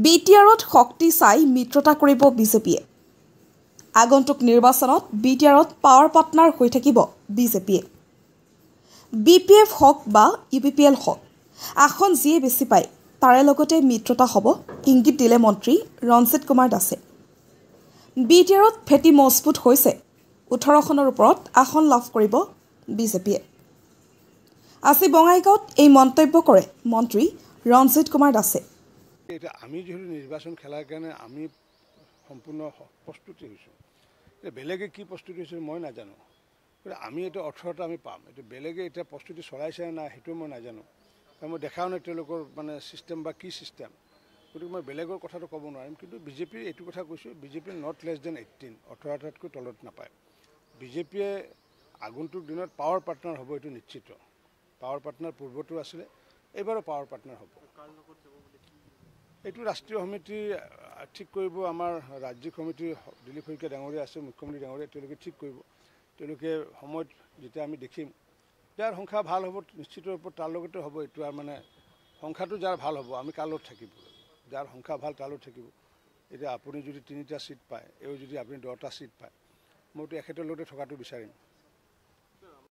বিটিআৰত শক্তি চাই মিত্ৰতা কৰিব বিজেপিয়ে। আগন্তুক নিৰ্বাচনত বিটিআৰত পাৱাৰ পাৰ্টনাৰ হৈ থাকিব বিজেপিয়ে। বিপিএফ হওক বা ইউপিপিএল হওক, আসন যিয়ে বেছি পায় তাৰে লগতে মিত্ৰতা হ'ব, ইংগিত দিলে মন্ত্ৰী ৰঞ্জিত কুমাৰ দাসে। বিটিআৰত ভেটি মজবুত হৈছে, 18খনৰ ওপৰত আসন লাভ কৰিব বিজেপিয়ে। আজি বঙাইগাঁৱত এই মন্তব্য কৰে মন্ত্ৰী ৰঞ্জিত কুমাৰ দাসে। এটা আমি যেহেতু নির্বাচন খেলার কারণে আমি সম্পূর্ণ প্রস্তুতি হয়েছোঁ। বেলেগে কি প্রস্তুতি হয়েছে মই নাজানো। আমি এটা 18টা আমি পাম, এটা বেলেগে এটা প্রস্তুতি চলাইছে না সেইটো মই নাজানো। কারণ মই দেখাও নাই তেওঁলোকৰ মানে সিস্টেম বা কি সিস্টেম, গতিকে মই বেলেগৰ কথাটো ক'ব নোৱাৰিম। কিন্তু বিজেপিৰ এইটো কথা কৈছোঁ, বিজেপিৰ নট লেছ দেন 18, 18টাতকৈ তলত নাপায়। বিজেপিয়ে আগন্তুক দিনত পাৱাৰ পাৰ্টনাৰ হ'ব, এইটো নিশ্চিত। পাৱাৰ পাৰ্টনাৰ পূৰ্বতো আছিলে, এইবাৰো পাৱাৰ পাৰ্টনাৰ হ'ব। এইটো ৰাষ্ট্ৰীয় সমিতি ঠিক কৰিব। আমাৰ ৰাজ্যিক সমিতি দিলীপ শইকীয়া ডাঙৰীয়া আছে, মুখ্যমন্ত্ৰী ডাঙৰীয়া, তেওঁলোকে ঠিক কৰিব। তেওঁলোকে সময়ত যেতিয়া আমি দেখিম, যাৰ সংখ্যা ভাল হ'ব নিশ্চিত ৰূপত তাৰ লগতে হ'ব। এইটো আৰু মানে সংখ্যাটো যাৰ ভাল হ'ব, আমি কাৰ লগত থাকিব, যাৰ সংখ্যা ভাল তাৰ লগত থাকিব। এতিয়া আপুনি যদি 3টা ছিট পায়, এও যদি আপুনি 10টা ছিট পায়, মইতো এখেতৰ লগতে থকাটো বিচাৰিম।